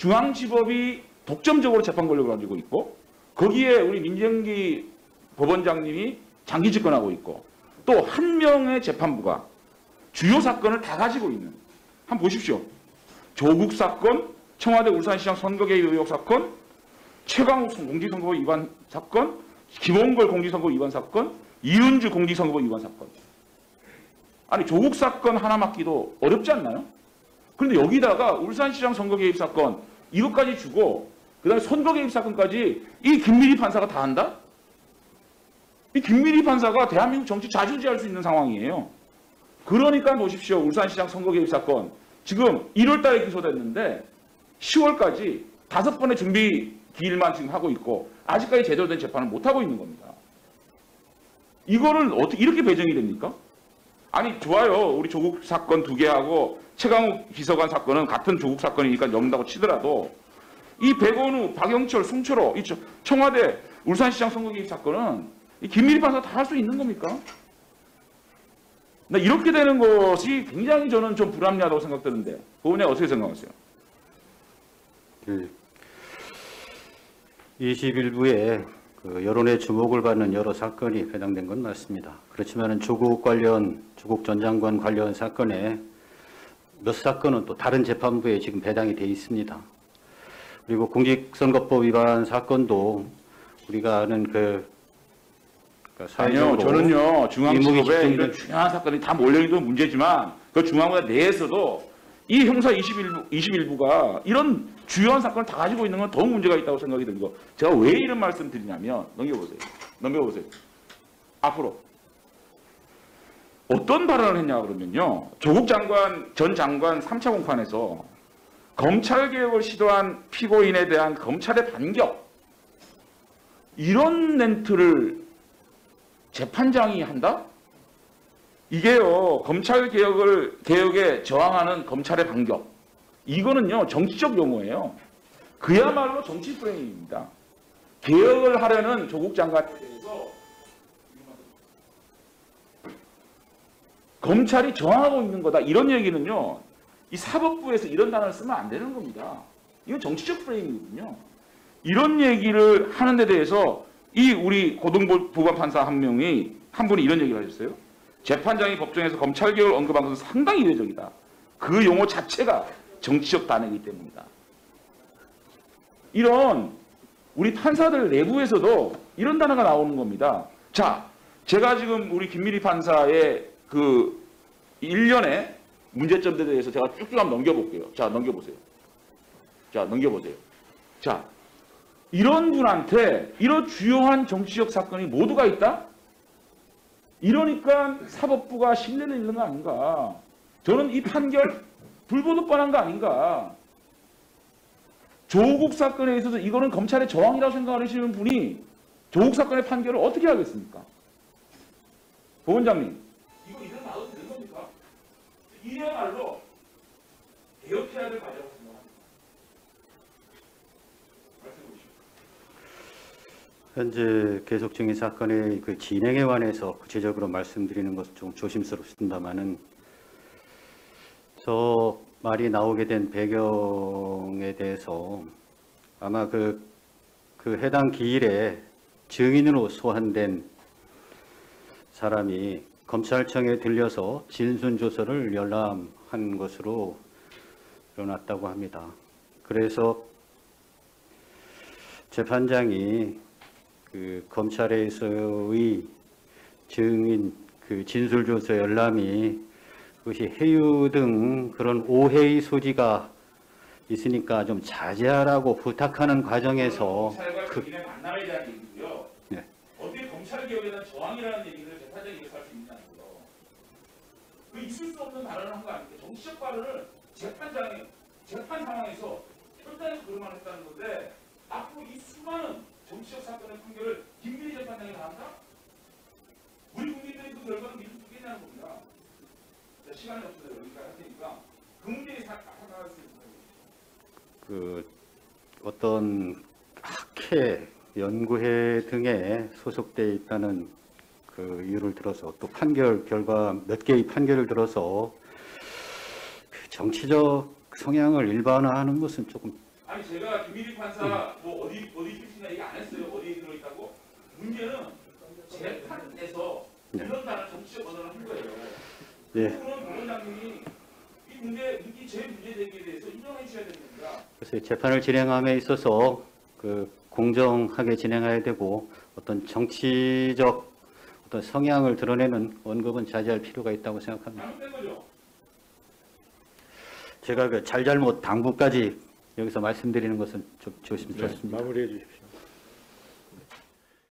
중앙지법이 독점적으로 재판 권력을 가지고 있고 거기에 우리 민정기 법원장님이 장기 집권하고 있고 또 한 명의 재판부가 주요 사건을 다 가지고 있는 한번 보십시오. 조국 사건, 청와대 울산시장 선거 개입 의혹 사건, 최강욱 공직선거법 위반 사건, 김홍걸 공직선거법 위반 사건, 이은주 공직선거법 위반 사건. 아니 조국 사건 하나 맡기도 어렵지 않나요? 그런데 여기다가 울산시장 선거 개입 사건 이것까지 주고 그다음에 선거 개입 사건까지 이 김미리 판사가 다 한다? 이 김미리 판사가 대한민국 정치 좌지우지할 수 있는 상황이에요. 그러니까 보십시오. 울산시장 선거 개입 사건 지금 1월 달에 기소됐는데 10월까지 5번의 준비 기일만 지금 하고 있고 아직까지 제대로 된 재판을 못하고 있는 겁니다. 이거를 어떻게 이렇게 배정이 됩니까? 아니 좋아요. 우리 조국 사건 2개하고 최강욱 비서관 사건은 같은 조국 사건이니까 넘는다고 치더라도 이 백원우, 박영철, 송철호, 이 청와대 울산시장 선거 개입 사건은 이 김미리 판사 다 할 수 있는 겁니까? 나 이렇게 되는 것이 굉장히 저는 좀 불합리하다고 생각되는데 법원에 어떻게 생각하세요? 21부에 여론의 주목을 받는 여러 사건이 배당된 건 맞습니다. 그렇지만 조국 전 장관 관련 사건에 몇 사건은 또 다른 재판부에 지금 배당이 돼 있습니다. 그리고 공직선거법 위반 사건도 우리가 아는 아니요, 저는요 중앙지법에 이런 중요한 사건이 다 몰려있는 문제지만 그 중앙지법 내에서도 이 형사 21부가 이런 주요한 사건을 다 가지고 있는 건 더욱 문제가 있다고 생각이 들고 제가 왜 이런 말씀 드리냐면 넘겨보세요. 앞으로 어떤 발언을 했냐 그러면요. 조국 전 장관 3차 공판에서 검찰개혁을 시도한 피고인에 대한 검찰의 반격 이런 멘트를 재판장이 한다? 이게요. 검찰개혁에 저항하는 검찰의 반격 이거는요. 정치적 용어예요. 그야말로 정치 프레임입니다. 개혁을 하려는 조국 장관에 대해서 검찰이 저항하고 있는 거다. 이런 얘기는요. 이 사법부에서 이런 단어를 쓰면 안 되는 겁니다. 이건 정치적 프레임이거든요. 이런 얘기를 하는 데 대해서 이 우리 고등법원 판사 한 분이 이런 얘기를 하셨어요. 재판장이 법정에서 검찰개혁을 언급한 것은 상당히 이례적이다. 그 용어 자체가 정치적 단어이기 때문이다. 이런 우리 판사들 내부에서도 이런 단어가 나오는 겁니다. 자, 제가 지금 우리 김미리 판사의 그 1년의 문제점들에 대해서 제가 쭉쭉 한번 넘겨볼게요. 자, 넘겨보세요. 자, 이런 분한테 이런 주요한 정치적 사건이 모두가 있다? 이러니까 사법부가 신뢰를 잃는 거 아닌가. 저는 이 판결 불보듯 뻔한 거 아닌가. 조국 사건에 있어서 이거는 검찰의 저항이라고 생각하시는 분이 조국 사건의 판결을 어떻게 하겠습니까? 법원장님, 이거 일어나도 되는 겁니까? 이야말로 개혁해야 될 과제라고 생각합니다. 말씀해 보십시오. 현재 계속 중인 사건의 그 진행에 관해서 구체적으로 말씀드리는 것은 좀 조심스럽습니다만은 저 말이 나오게 된 배경에 대해서 아마 그 해당 기일에 증인으로 소환된 사람이 검찰청에 들려서 진술조서를 열람한 것으로 드러났다고 합니다. 그래서 재판장이 그 검찰에서의 증인 그 진술조서 열람이 그것이 해유 등 그런 오해의 소지가 있으니까 좀 자제하라고 부탁하는 과정에서 검찰과 증인의 만남에 대한 얘기고요. 네. 어떻게 검찰 개혁에 대한 저항이라는 얘기를 재판장이 이렇게 할 수 있냐고요. 그 있을 수 없는 발언을 한 거 아닙니까? 정치적 발언을 재판 상황에서 현장에서 그런 말을 했다는 건데 앞으로 이 수많은 정치적 사건의 판결을 김미리 재판장이 다 한다? 우리 국민들이 그 결과를 믿을 수 있겠냐는 겁니다. 시간이 없어서 여기까지 할 테니까 그 문제에 생각할 수 있는 그 어떤 학회, 연구회 등에 소속돼 있다는 그 이유를 들어서 또 판결 결과 몇 개의 판결을 들어서 그 정치적 성향을 일반화하는 것은 조금 아니 제가 김일희 판사 뭐 어디 출신이나 얘기 안 했어요. 어디에 들어있다고. 문제는 재판에서 이런 다른 정치적 언어를 한 거예요. 예. 그런 법원장님이 제 문제 제기에 대해서 인정해 주셔야 되는 겁니다. 그래서 재판을 진행함에 있어서 그 공정하게 진행해야 되고 어떤 정치적 어떤 성향을 드러내는 언급은 자제할 필요가 있다고 생각합니다. 잘못된 거죠. 제가 그 잘잘못 당부까지 여기서 말씀드리는 것은 좀 조심스럽습니다. 마무리해 주십시오.